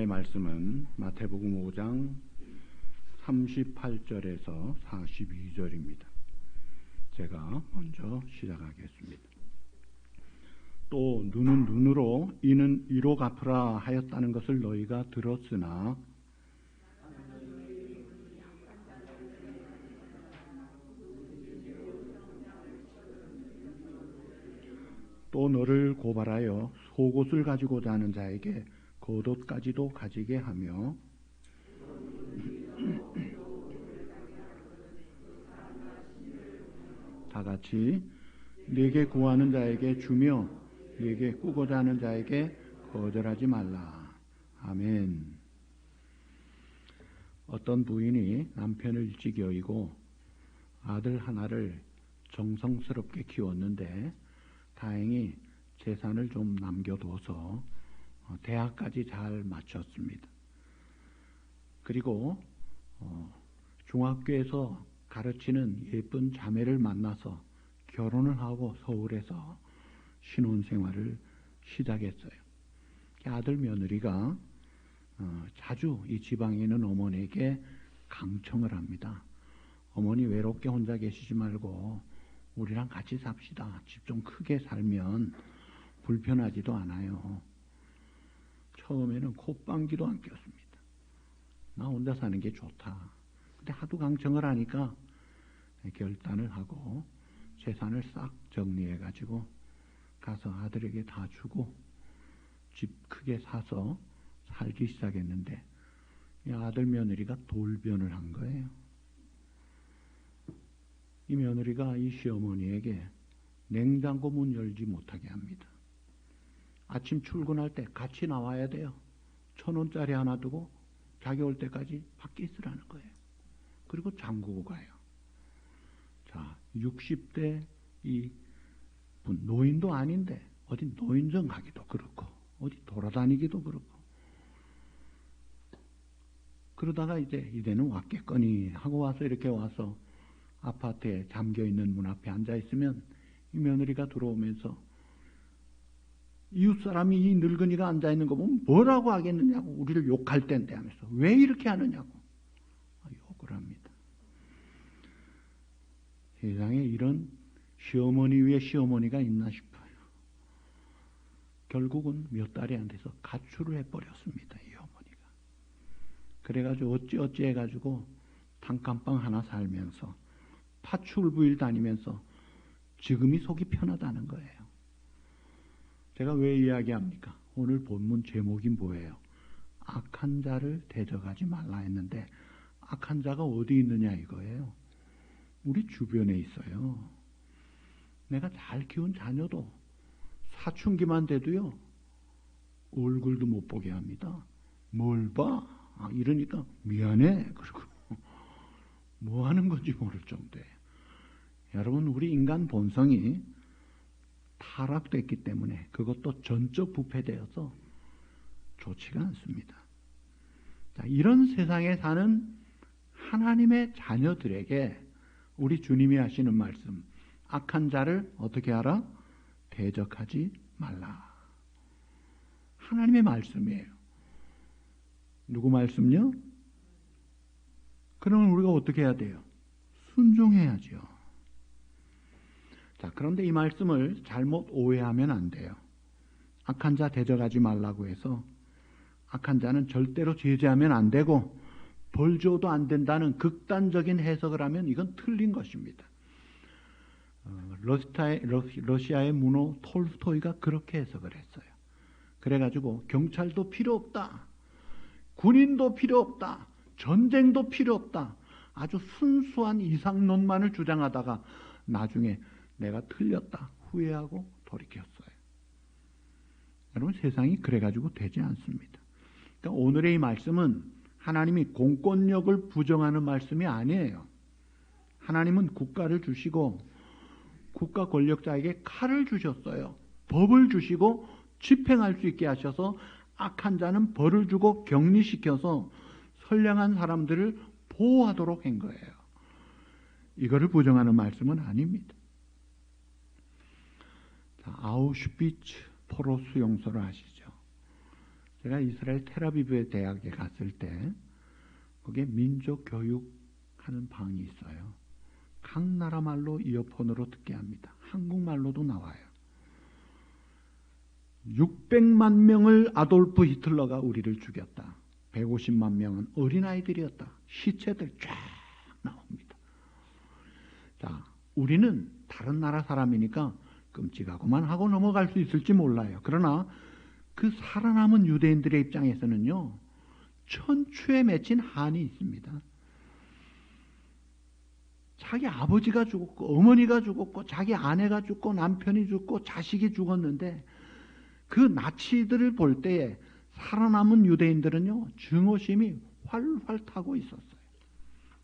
말씀은 마태복음 5장 38절에서 42절입니다. 제가 먼저 시작하겠습니다. 또 눈은 눈으로 이는 이로 갚으라 하였다는 것을 너희가 들었으나 또 너를 고발하여 속옷을 가지고자 하는 자에게 겉옷까지도 가지게 하며 다같이 네게 구하는 자에게 주며 네게 꾸고자 하는 자에게 거절하지 말라. 아멘. 어떤 부인이 남편을 일찍 여의고 아들 하나를 정성스럽게 키웠는데 다행히 재산을 좀 남겨둬서 대학까지 잘 마쳤습니다. 그리고 중학교에서 가르치는 예쁜 자매를 만나서 결혼을 하고 서울에서 신혼생활을 시작했어요. 아들 며느리가 자주 이 지방에 있는 어머니에게 강청을 합니다. 어머니 외롭게 혼자 계시지 말고 우리랑 같이 삽시다. 집 좀 크게 살면 불편하지도 않아요. 처음에는 콧방귀도 안 꼈습니다. 나 혼자 사는 게 좋다. 근데 하도 강청을 하니까 결단을 하고 재산을 싹 정리해가지고 가서 아들에게 다 주고 집 크게 사서 살기 시작했는데 이 아들 며느리가 돌변을 한 거예요. 이 며느리가 이 시어머니에게 냉장고 문 열지 못하게 합니다. 아침 출근할 때 같이 나와야 돼요. 1,000원짜리 하나 두고 자기 올 때까지 밖에 있으라는 거예요. 그리고 잠그고 가요. 자, 60대 이 분, 노인도 아닌데 어디 노인정 가기도 그렇고 어디 돌아다니기도 그렇고 그러다가 이제는 왔겠거니 하고 와서 이렇게 와서 아파트에 잠겨있는 문 앞에 앉아있으면 이 며느리가 들어오면서 이웃사람이 이 늙은이가 앉아있는 거 보면 뭐라고 하겠느냐고 우리를 욕할 텐데 하면서 왜 이렇게 하느냐고 욕을 합니다. 세상에 이런 시어머니 위에 시어머니가 있나 싶어요. 결국은 몇 달이 안 돼서 가출을 해버렸습니다. 이 어머니가. 그래가지고 어찌 해가지고 단칸방 하나 살면서 파출부일 다니면서 지금이 속이 편하다는 거예요. 제가 왜 이야기합니까? 오늘 본문 제목이 뭐예요? 악한 자를 대적하지 말라 했는데 악한 자가 어디 있느냐 이거예요. 우리 주변에 있어요. 내가 잘 키운 자녀도 사춘기만 돼도요 얼굴도 못 보게 합니다. 뭘 봐? 이러니까 미안해. 그리고 뭐 하는 건지 모를 정도예요. 여러분 우리 인간 본성이 타락됐기 때문에 그것도 전적 부패되어서 좋지가 않습니다. 자, 이런 세상에 사는 하나님의 자녀들에게 우리 주님이 하시는 말씀, 악한 자를 어떻게 하라? 대적하지 말라. 하나님의 말씀이에요. 누구 말씀요? 그러면 우리가 어떻게 해야 돼요? 순종해야죠. 자, 그런데 이 말씀을 잘못 오해하면 안 돼요. 악한 자 대적하지 말라고 해서 악한 자는 절대로 제재하면 안 되고 벌 줘도 안 된다는 극단적인 해석을 하면 이건 틀린 것입니다. 러시아의 문호 톨스토이가 그렇게 해석을 했어요. 그래가지고 경찰도 필요 없다. 군인도 필요 없다. 전쟁도 필요 없다. 아주 순수한 이상론만을 주장하다가 나중에 내가 틀렸다 후회하고 돌이켰어요. 여러분 세상이 그래가지고 되지 않습니다. 그러니까 오늘의 이 말씀은 하나님이 공권력을 부정하는 말씀이 아니에요. 하나님은 국가를 주시고 국가 권력자에게 칼을 주셨어요. 법을 주시고 집행할 수 있게 하셔서 악한 자는 벌을 주고 격리시켜서 선량한 사람들을 보호하도록 한 거예요. 이거를 부정하는 말씀은 아닙니다. 자, 아우슈비츠 포로 수용소를 아시죠? 제가 이스라엘 텔아비브의 대학에 갔을 때 거기에 민족 교육하는 방이 있어요. 각 나라 말로 이어폰으로 듣게 합니다. 한국말로도 나와요. 600만 명을 아돌프 히틀러가 우리를 죽였다. 150만 명은 어린아이들이었다. 시체들 쫙 나옵니다. 자, 우리는 다른 나라 사람이니까 끔찍하고만 하고 넘어갈 수 있을지 몰라요. 그러나 그 살아남은 유대인들의 입장에서는요, 천추에 맺힌 한이 있습니다. 자기 아버지가 죽었고 어머니가 죽었고 자기 아내가 죽고 남편이 죽고 자식이 죽었는데 그 나치들을 볼 때에 살아남은 유대인들은요, 증오심이 활활 타고 있었어요.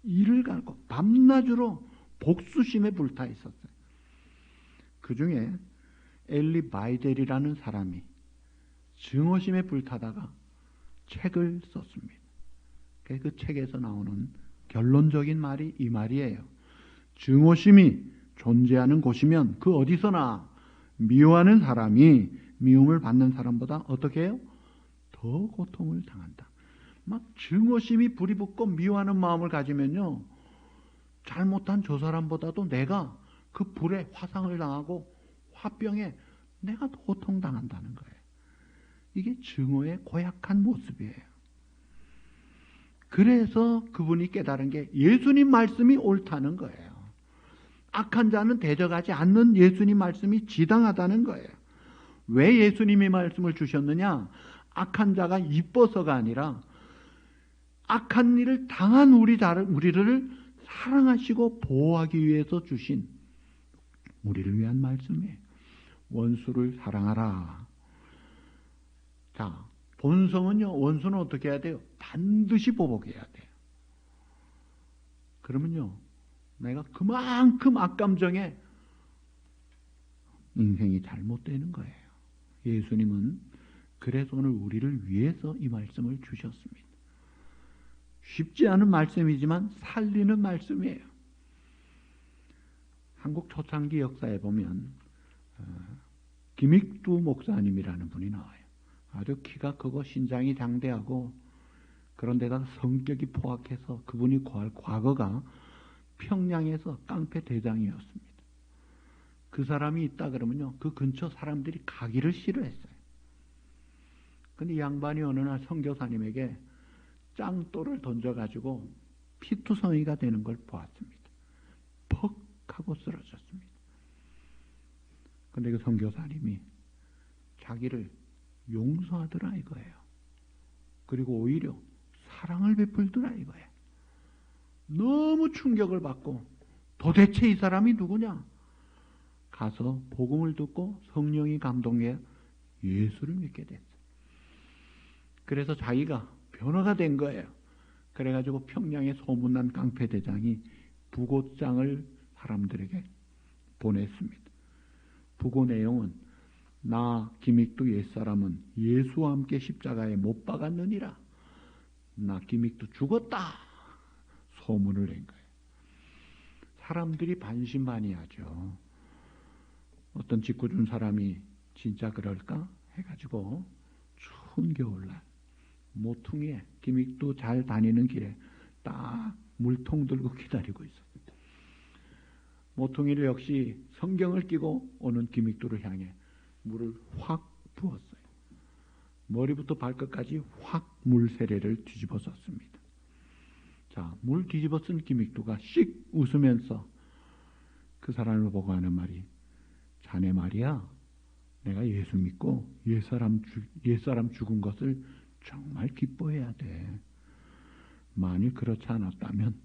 이를 갈고 밤낮으로 복수심에 불타 있었어요. 그 중에 엘리 바이델이라는 사람이 증오심에 불타다가 책을 썼습니다. 그 책에서 나오는 결론적인 말이 이 말이에요. 증오심이 존재하는 곳이면 그 어디서나 미워하는 사람이 미움을 받는 사람보다 어떻게 해요? 더 고통을 당한다. 막 증오심이 불이 붙고 미워하는 마음을 가지면요, 잘못한 저 사람보다도 내가 그 불에 화상을 당하고 화병에 내가 더 고통당한다는 거예요. 이게 증오의 고약한 모습이에요. 그래서 그분이 깨달은 게 예수님 말씀이 옳다는 거예요. 악한 자는 대적하지 않는 예수님 말씀이 지당하다는 거예요. 왜 예수님이 말씀을 주셨느냐? 악한 자가 이뻐서가 아니라 악한 일을 당한 우리를 사랑하시고 보호하기 위해서 주신 우리를 위한 말씀이에요. 원수를 사랑하라. 자, 본성은요, 원수는 어떻게 해야 돼요? 반드시 보복해야 돼요. 그러면요, 내가 그만큼 악감정에 인생이 잘못되는 거예요. 예수님은 그래서 오늘 우리를 위해서 이 말씀을 주셨습니다. 쉽지 않은 말씀이지만 살리는 말씀이에요. 한국 초창기 역사에 보면 김익두 목사님이라는 분이 나와요. 아주 키가 크고 신장이 장대하고 그런데다가 성격이 포악해서 그분이 과거가 평양에서 깡패 대장이었습니다. 그 사람이 있다 그러면요, 그 근처 사람들이 가기를 싫어했어요. 근데 이 양반이 어느 날 선교사님에게 짱돌을 던져가지고 피투성이가 되는 걸 보았습니다. 퍽 하고 쓰러졌습니다. 근데 그 선교사님이 자기를 용서하더라 이거예요. 그리고 오히려 사랑을 베풀더라 이거예요. 너무 충격을 받고 도대체 이 사람이 누구냐? 가서 복음을 듣고 성령이 감동해 예수를 믿게 됐어요. 그래서 자기가 변화가 된 거예요. 그래가지고 평양에 소문난 깡패대장이 부고장을 사람들에게 보냈습니다. 부고 내용은 나 김익두 옛사람은 예수와 함께 십자가에 못 박았느니라. 나 김익두 죽었다. 소문을 낸 거예요. 사람들이 반신반의하죠. 어떤 짓궂은 사람이 진짜 그럴까 해가지고 추운 겨울날 모퉁이에 김익두 잘 다니는 길에 딱 물통 들고 기다리고 있었어요. 모퉁이를 역시 성경을 끼고 오는 김익두를 향해 물을 확 부었어요. 머리부터 발끝까지 확 물세례를 뒤집어 썼습니다. 자, 물 뒤집어 쓴 김익두가 씩 웃으면서 그 사람을 보고 하는 말이, 자네 말이야, 내가 예수 믿고 옛사람 죽은 것을 정말 기뻐해야 돼. 만일 그렇지 않았다면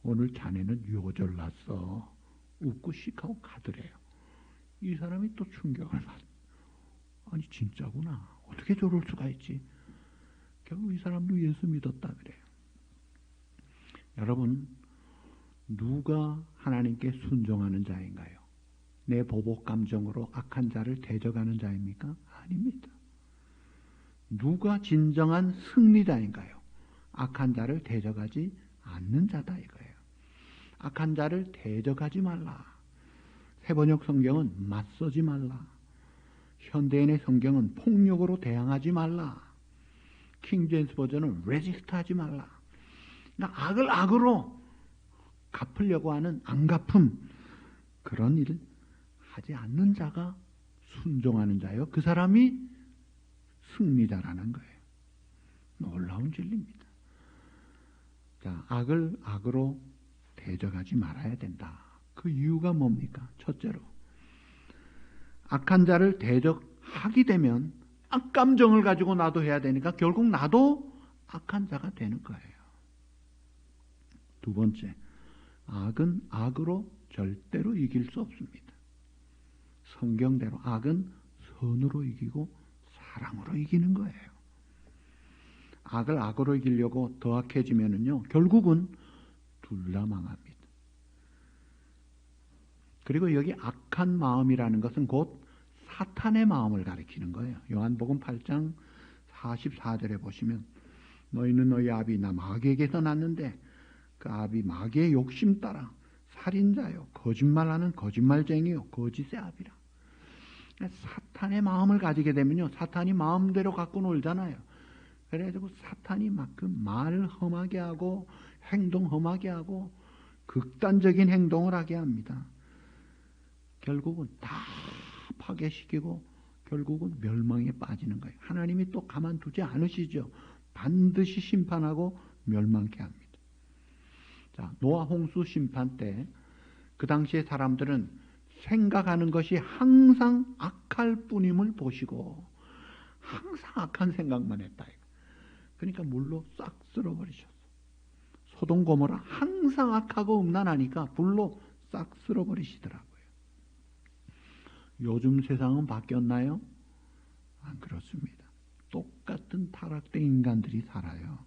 오늘 자네는 요절났어. 웃고 씩하고 가더래요. 이 사람이 또 충격을 받아. 아니 진짜구나. 어떻게 저럴 수가 있지? 결국 이 사람도 예수 믿었다 그래요. 여러분, 누가 하나님께 순종하는 자인가요? 내 보복 감정으로 악한 자를 대적하는 자입니까? 아닙니다. 누가 진정한 승리자인가요? 악한 자를 대적하지 않는 자다 이거예요. 악한 자를 대적하지 말라. 세번역 성경은 맞서지 말라. 현대인의 성경은 폭력으로 대항하지 말라. 킹제임스 버전은 resist 하지 말라. 그러니까 악을 악으로 갚으려고 하는 안갚음, 그런 일을 하지 않는 자가 순종하는 자요. 그 사람이 승리자라는 거예요. 놀라운 진리입니다. 자, 악을 악으로 대적하지 말아야 된다. 그 이유가 뭡니까? 첫째로, 악한 자를 대적하게 되면 악감정을 가지고 나도 해야 되니까 결국 나도 악한 자가 되는 거예요. 두 번째, 악은 악으로 절대로 이길 수 없습니다. 성경대로 악은 선으로 이기고 사랑으로 이기는 거예요. 악을 악으로 이기려고 더 악해지면은요, 결국은 둘 다 망합니다. 그리고 여기 악한 마음이라는 것은 곧 사탄의 마음을 가리키는 거예요. 요한복음 8장 44절에 보시면, 너희는 너희 아비나 마귀에게서 났는데 그 아비 마귀의 욕심 따라 살인자요, 거짓말하는 거짓말쟁이요, 거짓의 아비라. 사탄의 마음을 가지게 되면요, 사탄이 마음대로 갖고 놀잖아요. 그래가지고 사탄이 막 그 말 험하게 하고 행동 험하게 하고 극단적인 행동을 하게 합니다. 결국은 다 파괴시키고 결국은 멸망에 빠지는 거예요. 하나님이 또 가만두지 않으시죠. 반드시 심판하고 멸망케 합니다. 자, 노아 홍수 심판 때 그 당시에 사람들은 생각하는 것이 항상 악할 뿐임을 보시고 항상 악한 생각만 했다. 그러니까 물로 싹 쓸어버리셨어. 소돔 고모라 항상 악하고 음란하니까 불로 싹 쓸어버리시더라고요. 요즘 세상은 바뀌었나요? 안 그렇습니다. 똑같은 타락된 인간들이 살아요.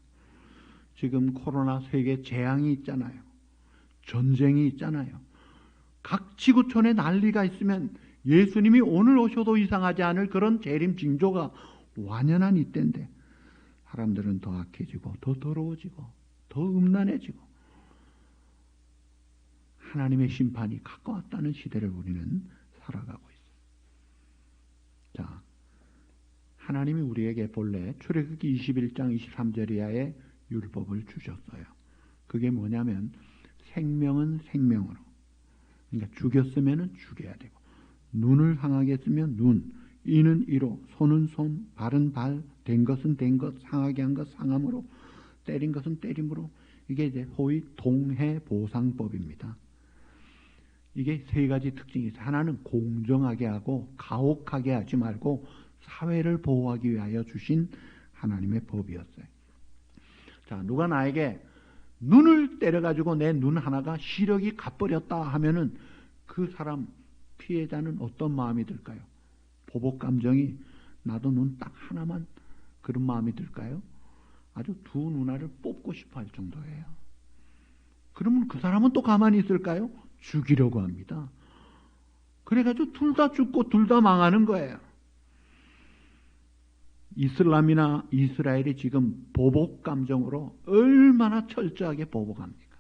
지금 코로나 세계 재앙이 있잖아요. 전쟁이 있잖아요. 각 지구촌에 난리가 있으면 예수님이 오늘 오셔도 이상하지 않을 그런 재림 징조가 완연한 이때인데 사람들은 더 악해지고 더 더러워지고 더 음란해지고 하나님의 심판이 가까웠다는 시대를 우리는 살아가고 있어요. 자, 하나님이 우리에게 본래 출애굽기 21장 23절 이하의 율법을 주셨어요. 그게 뭐냐면 생명은 생명으로, 그러니까 죽였으면 죽여야 되고, 눈을 상하게 했으면 눈, 이는 이로, 손은 손, 발은 발, 된 것은 된 것, 상하게 한 것 상함으로, 때린 것은 때림으로. 이게 이제 소위 동해보상법입니다. 이게 세 가지 특징이 있어요. 하나는 공정하게 하고 가혹하게 하지 말고 사회를 보호하기 위하여 주신 하나님의 법이었어요. 자, 누가 나에게 눈을 때려가지고 내 눈 하나가 시력이 가버렸다 하면은 그 사람 피해자는 어떤 마음이 들까요? 보복 감정이, 나도 눈 딱 하나만, 그런 마음이 들까요? 아주 두 눈알을 뽑고 싶어 할 정도예요. 그러면 그 사람은 또 가만히 있을까요? 죽이려고 합니다. 그래가지고 둘 다 죽고 둘 다 망하는 거예요. 이슬람이나 이스라엘이 지금 보복 감정으로 얼마나 철저하게 보복합니까?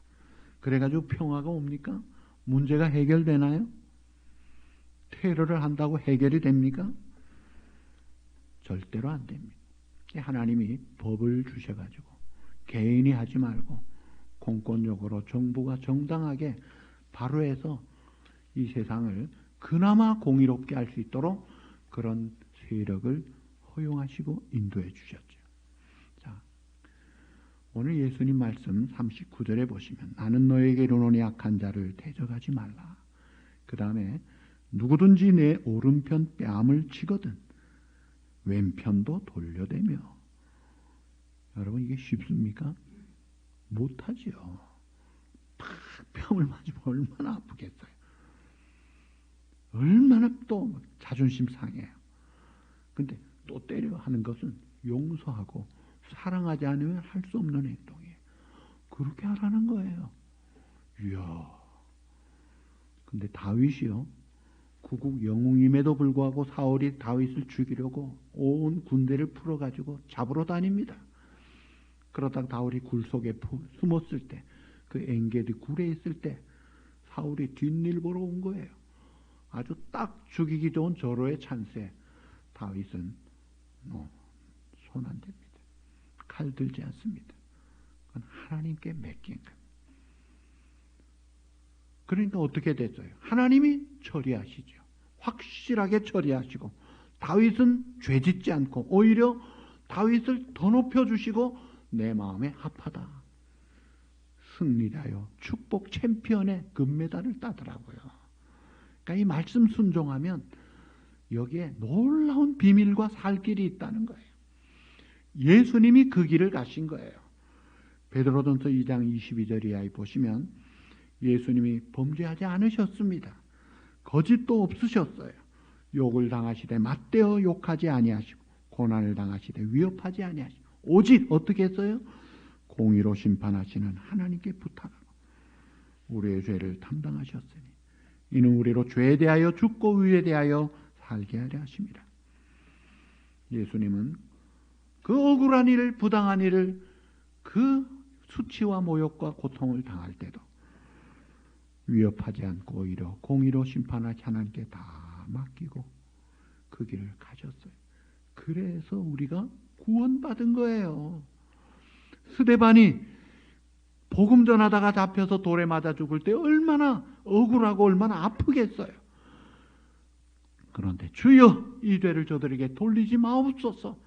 그래가지고 평화가 옵니까? 문제가 해결되나요? 테러를 한다고 해결이 됩니까? 절대로 안 됩니다. 하나님이 법을 주셔가지고 개인이 하지 말고 공권력으로 정부가 정당하게 바로 해서 이 세상을 그나마 공의롭게 할 수 있도록 그런 세력을 허용하시고 인도해 주셨죠. 자, 오늘 예수님 말씀 39절에 보시면, 나는 너에게 이르노니 악한 자를 대적하지 말라. 그 다음에 누구든지 내 오른편 뺨을 치거든 왼편도 돌려대며. 여러분, 이게 쉽습니까? 못하지요. 팍 뺨을 맞으면 얼마나 아프겠어요. 얼마나 또 자존심 상해요. 근데 또 때려 하는 것은 용서하고 사랑하지 않으면 할 수 없는 행동이에요. 그렇게 하라는 거예요. 이야. 근데 다윗이요, 구국 영웅임에도 불구하고 사울이 다윗을 죽이려고 온 군대를 풀어가지고 잡으러 다닙니다. 그러다가 다윗이 굴 속에 숨었을 때, 그 엔게디 굴에 있을 때 사울이 뒷일 보러 온 거예요. 아주 딱 죽이기 좋은 절호의 찬스에 다윗은 손 안 댑니다. 칼 들지 않습니다. 그건 하나님께 맡긴 겁니다. 그러니까 어떻게 됐어요? 하나님이 처리하시죠. 확실하게 처리하시고 다윗은 죄짓지 않고 오히려 다윗을 더 높여주시고 내 마음에 합하다. 승리하여 축복 챔피언의 금메달을 따더라고요. 그러니까 이 말씀 순종하면 여기에 놀라운 비밀과 살 길이 있다는 거예요. 예수님이 그 길을 가신 거예요. 베드로전서 2장 22절 이하에 보시면 예수님이 범죄하지 않으셨습니다. 거짓도 없으셨어요. 욕을 당하시되 맞대어 욕하지 아니하시고 고난을 당하시되 위협하지 아니하시고 오직 어떻게 했어요? 공의로 심판하시는 하나님께 부탁하고 우리의 죄를 담당하셨으니 이는 우리로 죄에 대하여 죽고 의에 대하여 살게 하려 하심이라. 예수님은 그 억울한 일을 부당한 일을 그 수치와 모욕과 고통을 당할 때도 위협하지 않고 오히려 공의로 심판하시 하나님께 다 맡기고 그 길을 가셨어요. 그래서 우리가 구원받은 거예요. 스데반이 복음 전하다가 잡혀서 돌에 맞아 죽을 때 얼마나 억울하고 얼마나 아프겠어요. 그런데 주여 이 죄를 저들에게 돌리지 마옵소서.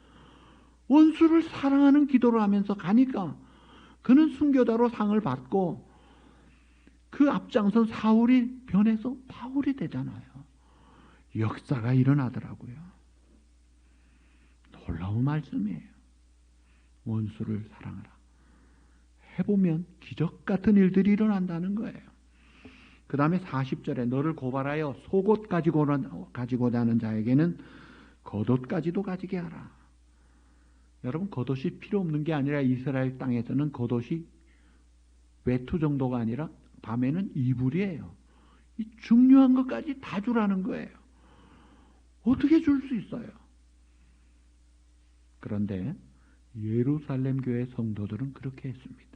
원수를 사랑하는 기도를 하면서 가니까 그는 순교자로 상을 받고 그 앞장선 사울이 변해서 바울이 되잖아요. 역사가 일어나더라고요. 놀라운 말씀이에요. 원수를 사랑하라. 해보면 기적 같은 일들이 일어난다는 거예요. 그 다음에 40절에 너를 고발하여 속옷 가지고자 하는 자에게는 겉옷까지도 가지게 하라. 여러분 겉옷이 필요 없는 게 아니라 이스라엘 땅에서는 겉옷이 외투 정도가 아니라 밤에는 이불이에요. 이 중요한 것까지 다 주라는 거예요. 어떻게 줄 수 있어요? 그런데 예루살렘 교회 성도들은 그렇게 했습니다.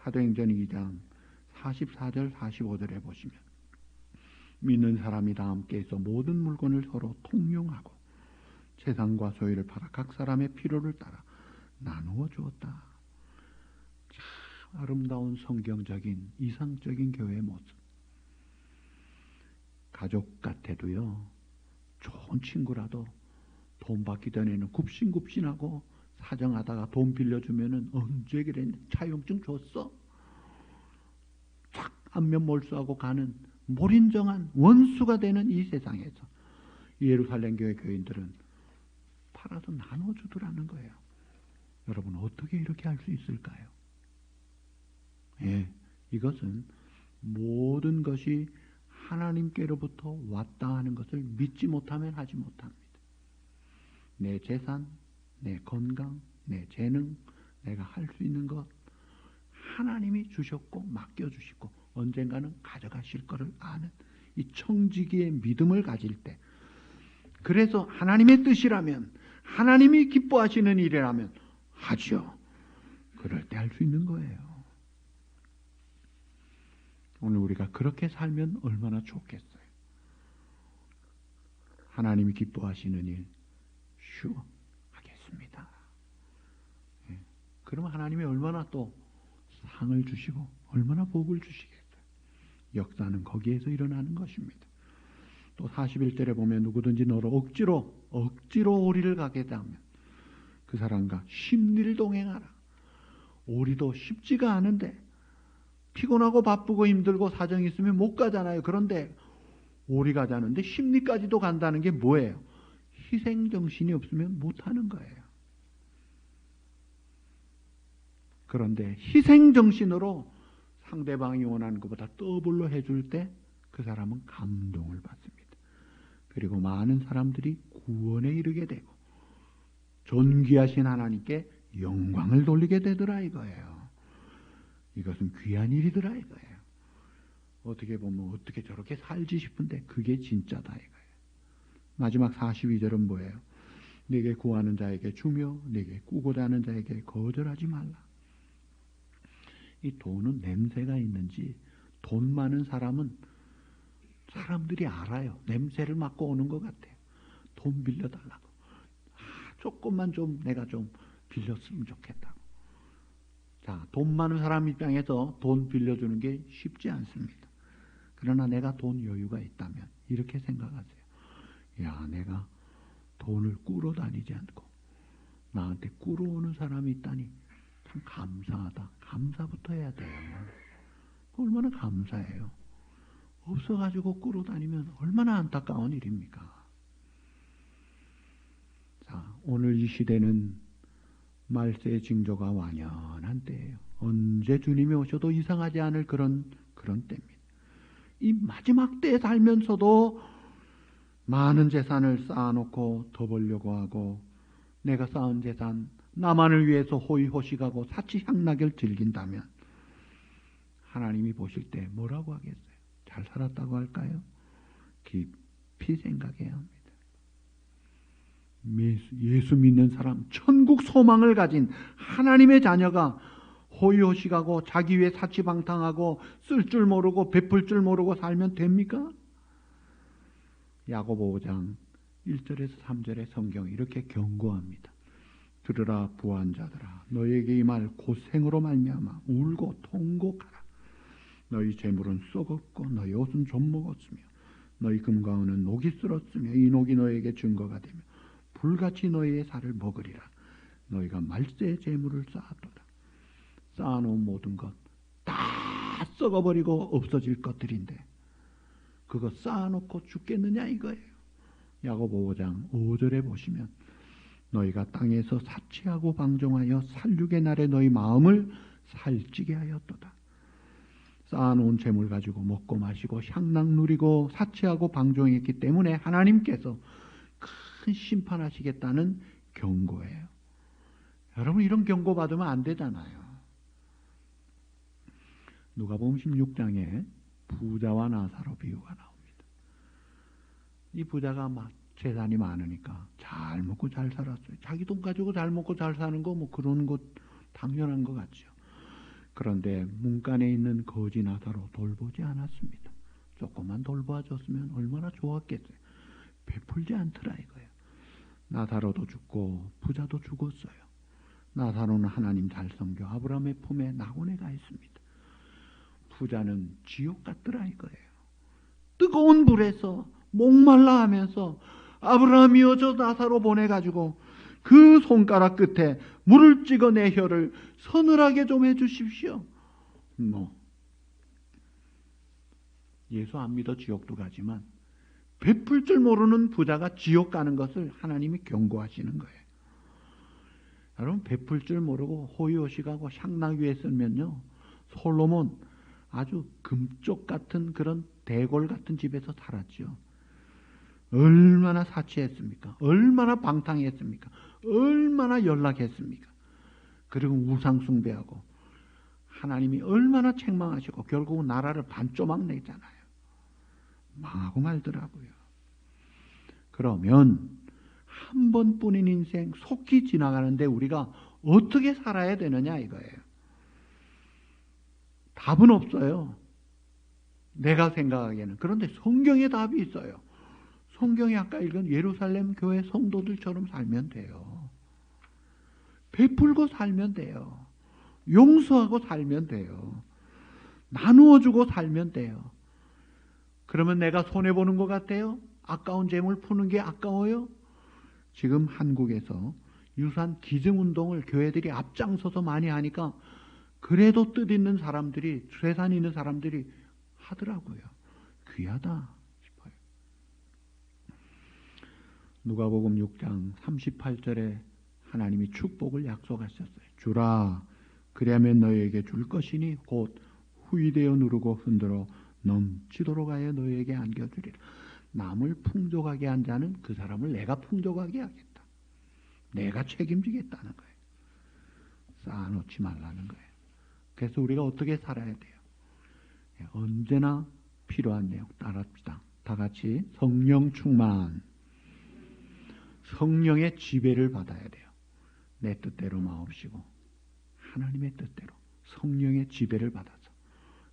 사도행전 2장 44절 45절에 보시면 믿는 사람이 다 함께해서 모든 물건을 서로 통용하고 재산과 소유를 팔아 각 사람의 필요를 따라 나누어 주었다. 참 아름다운 성경적인 이상적인 교회의 모습. 가족 같아도요, 좋은 친구라도 돈 받기 전에는 굽신굽신하고 사정하다가 돈 빌려주면은 언제 그랬냐, 차용증 줬어? 착 안면 몰수하고 가는 몰인정한 원수가 되는 이 세상에서 예루살렘 교회 교인들은 팔아서 나눠주더라는 거예요. 여러분 어떻게 이렇게 할 수 있을까요? 예, 이것은 모든 것이 하나님께로부터 왔다 하는 것을 믿지 못하면 하지 못합니다. 내 재산, 내 건강, 내 재능, 내가 할 수 있는 것 하나님이 주셨고 맡겨주시고 언젠가는 가져가실 것을 아는 이 청지기의 믿음을 가질 때, 그래서 하나님의 뜻이라면, 하나님이 기뻐하시는 일이라면 하죠. 그럴 때 할 수 있는 거예요. 오늘 우리가 그렇게 살면 얼마나 좋겠어요. 하나님이 기뻐하시는 일 하겠습니다. 예. 그러면 하나님이 얼마나 또 상을 주시고 얼마나 복을 주시겠어요. 역사는 거기에서 일어나는 것입니다. 또 41절에 보면 누구든지 너로 억지로 오리를 가게 하면 그 사람과 심리를 동행하라. 오리도 쉽지가 않은데 피곤하고 바쁘고 힘들고 사정이 있으면 못 가잖아요. 그런데 오리 가자는데 심리까지도 간다는 게 뭐예요? 희생정신이 없으면 못하는 거예요. 그런데 희생정신으로 상대방이 원하는 것보다 더블로 해줄 때 그 사람은 감동을 받습니다. 그리고 많은 사람들이 구원에 이르게 되고 존귀하신 하나님께 영광을 돌리게 되더라 이거예요. 이것은 귀한 일이더라 이거예요. 어떻게 보면 어떻게 저렇게 살지 싶은데 그게 진짜다 이거예요. 마지막 42절은 뭐예요? 내게 구하는 자에게 주며 내게 꾸고자 하는 자에게 거절하지 말라. 이 돈은 냄새가 있는지 돈 많은 사람은 사람들이 알아요. 냄새를 맡고 오는 것 같아요. 돈 빌려달라고. 조금만 좀 내가 좀 빌렸으면 좋겠다고. 자, 돈 많은 사람 입장에서 돈 빌려주는 게 쉽지 않습니다. 그러나 내가 돈 여유가 있다면 이렇게 생각하세요. 야, 내가 돈을 꾸러 다니지 않고 나한테 꾸러 오는 사람이 있다니 참 감사하다. 감사부터 해야 돼요. 얼마나 감사해요. 없어가지고 꾸러 다니면 얼마나 안타까운 일입니까? 자, 오늘 이 시대는 말세의 징조가 완연한 때예요. 언제 주님이 오셔도 이상하지 않을 그런 때입니다. 이 마지막 때에 살면서도 많은 재산을 쌓아놓고 더 벌려고 하고 내가 쌓은 재산 나만을 위해서 호의호식하고 사치향락을 즐긴다면 하나님이 보실 때 뭐라고 하겠어요? 잘 살았다고 할까요? 깊이 생각해야 합니다. 예수 믿는 사람, 천국 소망을 가진 하나님의 자녀가 호의호식하고 자기 위해 사치방탕하고 쓸 줄 모르고 베풀 줄 모르고 살면 됩니까? 야고보 5장 1절에서 3절의 성경이 이렇게 경고합니다. 들으라 부한자들아, 너에게 이 말 고생으로 말미암아 울고 통곡하라. 너희 재물은 썩었고 너희 옷은 좀 먹었으며 너희 금과 은은 녹이 쓸었으며 이 녹이 너에게 증거가 되며 불같이 너희의 살을 먹으리라. 너희가 말세의 재물을 쌓았도다. 쌓아놓은 모든 것 다 썩어버리고 없어질 것들인데 그거 쌓아놓고 죽겠느냐 이거예요. 야고보 5장 5절에 보시면 너희가 땅에서 사치하고 방종하여 살육의 날에 너희 마음을 살찌게 하였도다. 쌓아놓은 재물 가지고 먹고 마시고 향락 누리고 사치하고 방종했기 때문에 하나님께서 큰 심판하시겠다는 경고예요. 여러분 이런 경고 받으면 안 되잖아요. 누가복음 16장에 부자와 나사로 비유가 나옵니다. 이 부자가 막 재산이 많으니까 잘 먹고 잘 살았어요. 자기 돈 가지고 잘 먹고 잘 사는 거 뭐 그런 것 당연한 것 같죠. 그런데 문간에 있는 거지 나사로 돌보지 않았습니다. 조금만 돌봐줬으면 얼마나 좋았겠어요. 베풀지 않더라 이거예요. 나사로도 죽고 부자도 죽었어요. 나사로는 하나님 잘 섬겨 아브라함의 품에 낙원에 가 있습니다. 부자는 지옥 같더라 이거예요. 뜨거운 불에서 목말라 하면서 아브라함이여 저 나사로 보내가지고 그 손가락 끝에 물을 찍어 내 혀를 서늘하게 좀 해주십시오. 예수 안 믿어 지옥도 가지만 베풀 줄 모르는 부자가 지옥 가는 것을 하나님이 경고하시는 거예요. 여러분 베풀 줄 모르고 호의호식하고 향락 위에 쓰면요. 솔로몬 아주 금쪽 같은 그런 대골 같은 집에서 살았죠. 얼마나 사치했습니까? 얼마나 방탕했습니까? 얼마나 연락했습니까? 그리고 우상 숭배하고 하나님이 얼마나 책망하시고 결국은 나라를 반조막 내잖아요. 망하고 말더라고요. 그러면 한 번뿐인 인생 속히 지나가는데 우리가 어떻게 살아야 되느냐 이거예요. 답은 없어요. 내가 생각하기에는. 그런데 성경에 답이 있어요. 성경이 아까 읽은 예루살렘 교회 성도들처럼 살면 돼요. 베풀고 살면 돼요. 용서하고 살면 돼요. 나누어주고 살면 돼요. 그러면 내가 손해보는 것 같아요? 아까운 재물 푸는 게 아까워요? 지금 한국에서 유산 기증운동을 교회들이 앞장서서 많이 하니까 그래도 뜻있는 사람들이, 재산 있는 사람들이 하더라고요. 귀하다 싶어요. 누가복음 6장 38절에 하나님이 축복을 약속하셨어요. 주라, 그리하면 너희에게 줄 것이니 곧 후이되어 누르고 흔들어 넘치도록 하여 너희에게 안겨주리라. 남을 풍족하게 한 자는 그 사람을 내가 풍족하게 하겠다. 내가 책임지겠다는 거예요. 쌓아놓지 말라는 거예요. 그래서 우리가 어떻게 살아야 돼요? 언제나 필요한 내용 따라합시다. 다 같이 성령 충만. 성령의 지배를 받아야 돼요. 내 뜻대로 마옵시고 하나님의 뜻대로 성령의 지배를 받아서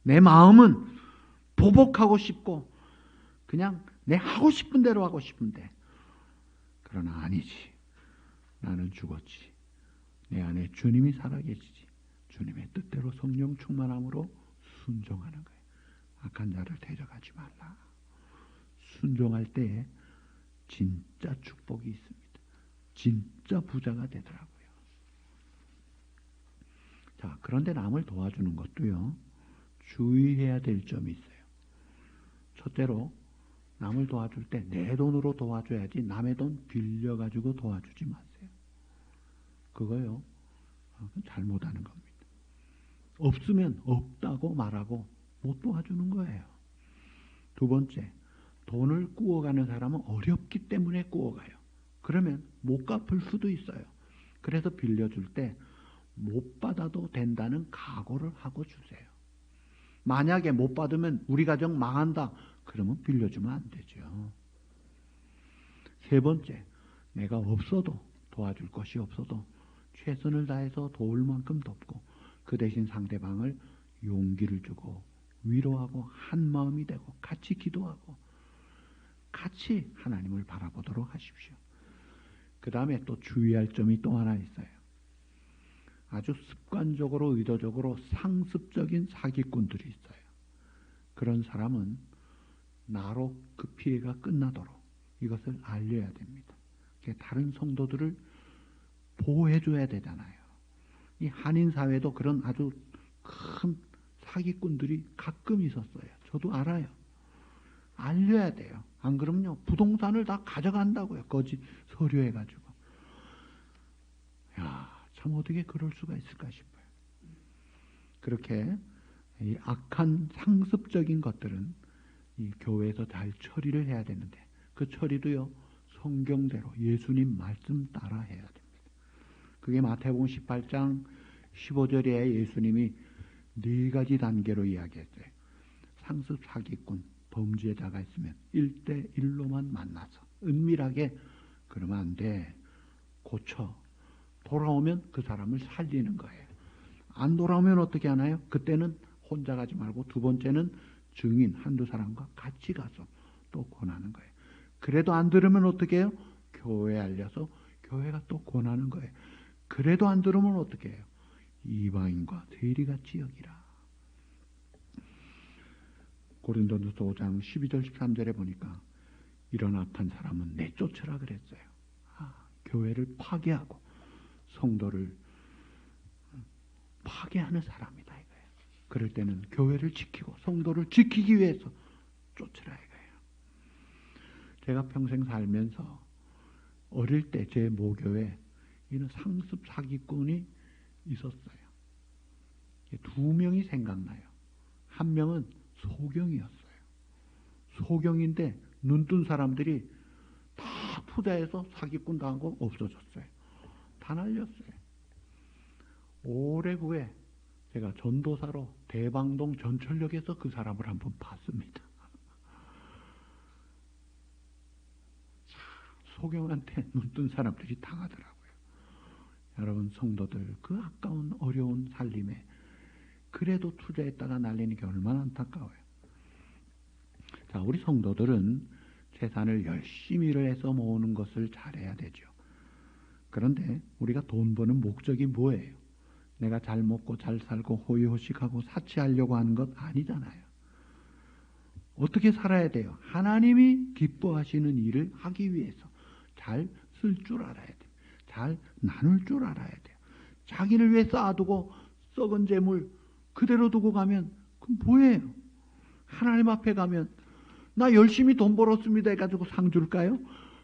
내 마음은 보복하고 싶고 그냥 내 하고 싶은 대로 하고 싶은데 그러나 아니지. 나는 죽었지. 내 안에 주님이 살아계시지. 주님의 뜻대로 성령 충만함으로 순종하는 거예요. 악한 자를 데려가지 말라. 순종할 때에 진짜 축복이 있습니다. 진짜 부자가 되더라고요. 자, 그런데 남을 도와주는 것도요, 주의해야 될 점이 있어요. 첫째로, 남을 도와줄 때 내 돈으로 도와줘야지 남의 돈 빌려가지고 도와주지 마세요. 그거요, 잘못하는 겁니다. 없으면 없다고 말하고 못 도와주는 거예요. 두 번째, 돈을 꾸어가는 사람은 어렵기 때문에 꾸어가요. 그러면 못 갚을 수도 있어요. 그래서 빌려줄 때 못 받아도 된다는 각오를 하고 주세요. 만약에 못 받으면 우리 가정 망한다. 그러면 빌려주면 안 되죠. 세 번째, 내가 없어도, 도와줄 것이 없어도 최선을 다해서 도울 만큼 돕고 그 대신 상대방을 용기를 주고 위로하고 한 마음이 되고 같이 기도하고 같이 하나님을 바라보도록 하십시오. 그 다음에 또 주의할 점이 또 하나 있어요. 아주 습관적으로 의도적으로 상습적인 사기꾼들이 있어요. 그런 사람은 나로 그 피해가 끝나도록 이것을 알려야 됩니다. 다른 성도들을 보호해줘야 되잖아요. 이 한인 사회도 그런 아주 큰 사기꾼들이 가끔 있었어요. 저도 알아요. 알려야 돼요. 안 그러면요, 부동산을 다 가져간다고요. 거짓 서류해가지고. 야, 참 어떻게 그럴 수가 있을까 싶어요. 그렇게 이 악한 상습적인 것들은 이 교회에서 잘 처리를 해야 되는데, 그 처리도요, 성경대로 예수님 말씀 따라 해야 됩니다. 그게 마태복음 18장 15절에 예수님이 네 가지 단계로 이야기했어요. 상습 사기꾼 범죄자가 있으면 1대1로만 만나서 은밀하게, 그러면 안 돼. 고쳐. 돌아오면 그 사람을 살리는 거예요. 안 돌아오면 어떻게 하나요? 그때는 혼자 가지 말고 두 번째는 증인 한두 사람과 같이 가서 또 권하는 거예요. 그래도 안 들으면 어떻게 해요? 교회에 알려서 교회가 또 권하는 거예요. 그래도 안 들으면 어떻게 해요? 이방인과 세리같이 여기라. 고린도전서 5장 12절 13절에 보니까 이런 악한 사람은 내쫓으라 그랬어요. 교회를 파괴하고 성도를 파괴하는 사람이다 이거예요. 그럴 때는 교회를 지키고 성도를 지키기 위해서 쫓으라 이거예요. 제가 평생 살면서 어릴 때 제 모교에 이런 상습 사기꾼이 있었어요. 두 명이 생각나요. 한 명은 소경이었어요. 소경인데 눈뜬 사람들이 다 투자해서 사기꾼 당한 거 없어졌어요. 다 날렸어요. 오래 후에 제가 전도사로 대방동 전철역에서 그 사람을 한번 봤습니다. 소경한테 눈뜬 사람들이 당하더라고요. 여러분 성도들, 그 아까운 어려운 살림에 그래도 투자했다가 날리는 게 얼마나 안타까워요. 자, 우리 성도들은 재산을 열심히 일을 해서 모으는 것을 잘해야 되죠. 그런데 우리가 돈 버는 목적이 뭐예요? 내가 잘 먹고 잘 살고 호의호식하고 사치하려고 하는 것 아니잖아요. 어떻게 살아야 돼요? 하나님이 기뻐하시는 일을 하기 위해서 잘 쓸 줄 알아야 돼요. 잘 나눌 줄 알아야 돼요. 자기를 위해 쌓아두고 썩은 재물 그대로 두고 가면 그럼 뭐예요? 하나님 앞에 가면 나 열심히 돈 벌었습니다 해가지고 상 줄까요?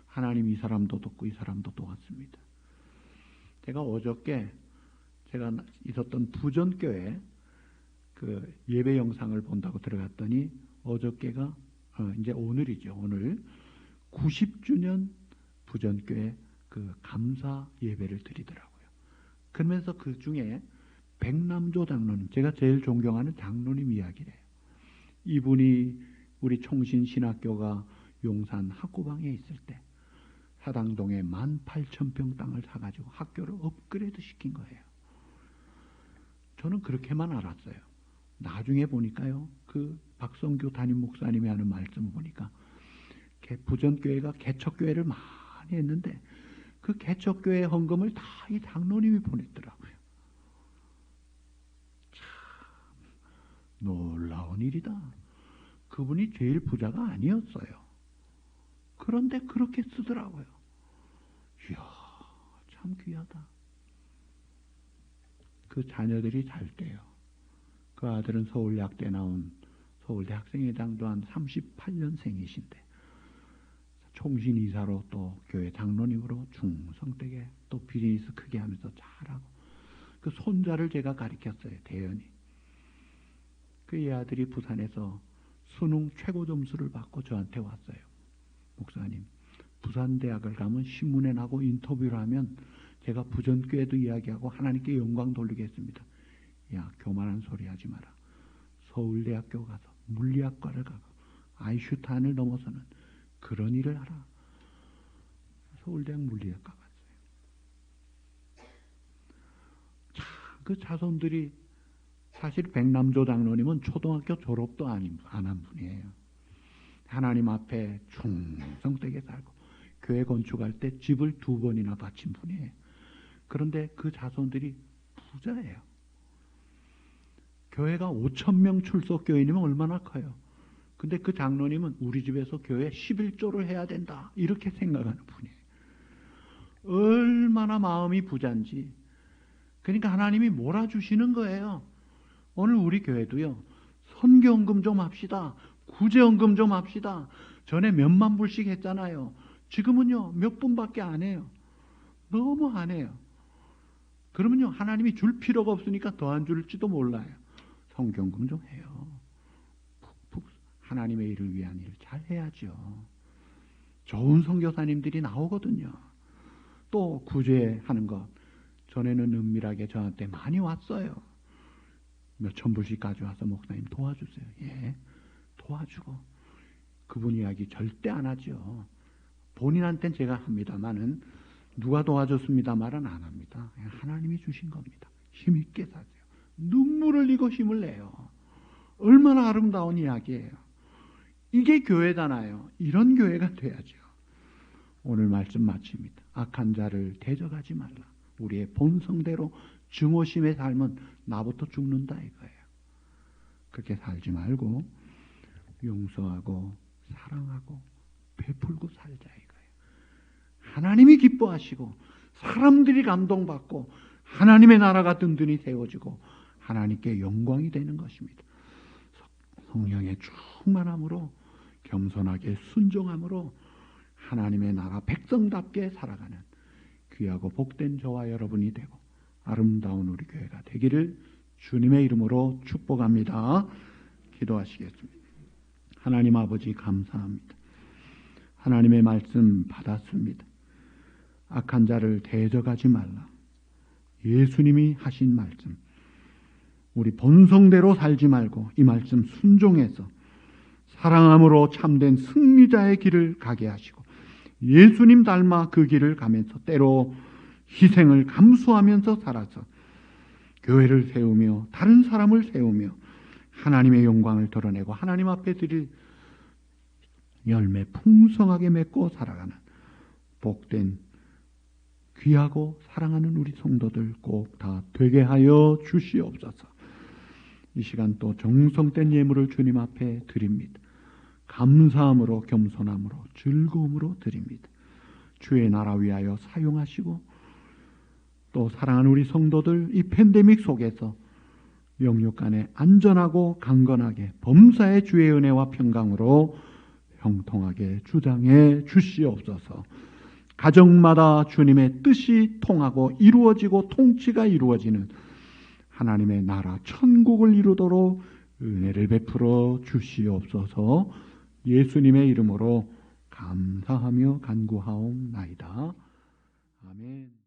하나님 이 사람도 돕고 이 사람도 도왔습니다. 제가 어저께 제가 있었던 부전교회 그 예배 영상을 본다고 들어갔더니 어저께가 이제 오늘이죠. 오늘 90주년 부전교회 그 감사 예배를 드리더라고요. 그러면서 그 중에 백남조 장로님, 제가 제일 존경하는 장로님 이야기래요. 이분이 우리 총신신학교가 용산 학구방에 있을 때 사당동에 18,000평 땅을 사가지고 학교를 업그레이드 시킨 거예요. 저는 그렇게만 알았어요. 나중에 보니까요, 그 박성규 담임 목사님이 하는 말씀을 보니까 부전교회가 개척교회를 많이 했는데 그 개척교회 헌금을 다 이 장로님이 보냈더라고요. 참 놀라운 일이다. 그분이 제일 부자가 아니었어요. 그런데 그렇게 쓰더라고요. 이야, 참 귀하다. 그 자녀들이 잘 때요. 그 아들은 서울약대 나온 서울대 학생회장도 한 38년생이신데 총신 이사로 또 교회 장로님으로 중성되게 또 비즈니스 크게 하면서 잘하고 그 손자를 제가 가르쳤어요. 대연이. 그 이 아들이 부산에서 수능 최고 점수를 받고 저한테 왔어요. 목사님, 부산대학을 가면 신문에 나고 인터뷰를 하면 제가 부전교회도 이야기하고 하나님께 영광 돌리겠습니다. 야, 교만한 소리 하지 마라. 서울대학교 가서 물리학과를 가고 아인슈타인을 넘어서는 그런 일을 하라. 서울대학 물리학과 갔어요. 참, 그 자손들이 사실 백남조 장로님은 초등학교 졸업도 안 한 분이에요. 하나님 앞에 충성되게 살고 교회 건축할 때 집을 2번이나 바친 분이에요. 그런데 그 자손들이 부자예요. 교회가 5,000명 출석 교인이면 얼마나 커요. 근데 그 장로님은 우리 집에서 교회 11조를 해야 된다 이렇게 생각하는 분이에요. 얼마나 마음이 부자인지. 그러니까 하나님이 몰아주시는 거예요. 오늘 우리 교회도요. 선교헌금 좀 합시다. 구제헌금 좀 합시다. 전에 몇만 불씩 했잖아요. 지금은요 몇 분밖에 안 해요. 너무 안 해요. 그러면요 하나님이 줄 필요가 없으니까 더 안 줄지도 몰라요. 선교헌금 좀 해요. 푹푹 하나님의 일을 위한 일을 잘 해야죠. 좋은 선교사님들이 나오거든요. 또 구제하는 것 전에는 은밀하게 저한테 많이 왔어요. 몇천 불씩 가져와서 목사님 도와주세요. 예, 도와주고 그분 이야기 절대 안 하죠. 본인한테는 제가 합니다만은 누가 도와줬습니다 말은 안 합니다. 하나님이 주신 겁니다. 힘있게 사세요. 눈물을 흘리고 힘을 내요. 얼마나 아름다운 이야기예요. 이게 교회잖아요. 이런 교회가 돼야죠. 오늘 말씀 마칩니다. 악한 자를 대적하지 말라. 우리의 본성대로 증오심의 삶은 나부터 죽는다 이거예요. 그렇게 살지 말고 용서하고 사랑하고 베풀고 살자 이거예요. 하나님이 기뻐하시고 사람들이 감동받고 하나님의 나라가 든든히 세워지고 하나님께 영광이 되는 것입니다. 성령의 충만함으로 겸손하게 순종함으로 하나님의 나라 백성답게 살아가는 귀하고 복된 저와 여러분이 되고 아름다운 우리 교회가 되기를 주님의 이름으로 축복합니다. 기도하시겠습니다. 하나님 아버지 감사합니다. 하나님의 말씀 받았습니다. 악한 자를 대적하지 말라. 예수님이 하신 말씀. 우리 본성대로 살지 말고 이 말씀 순종해서 사랑함으로 참된 승리자의 길을 가게 하시고 예수님 닮아 그 길을 가면서 때로 희생을 감수하면서 살아서 교회를 세우며 다른 사람을 세우며 하나님의 영광을 드러내고 하나님 앞에 드릴 열매 풍성하게 맺고 살아가는 복된 귀하고 사랑하는 우리 성도들 꼭 다 되게 하여 주시옵소서. 이 시간 또 정성된 예물을 주님 앞에 드립니다. 감사함으로 겸손함으로 즐거움으로 드립니다. 주의 나라 위하여 사용하시고 또 사랑하는 우리 성도들 이 팬데믹 속에서 영육 간에 안전하고 강건하게 범사의 주의 은혜와 평강으로 형통하게 주장해 주시옵소서. 가정마다 주님의 뜻이 통하고 이루어지고 통치가 이루어지는 하나님의 나라 천국을 이루도록 은혜를 베풀어 주시옵소서. 예수님의 이름으로 감사하며 간구하옵나이다. 아멘.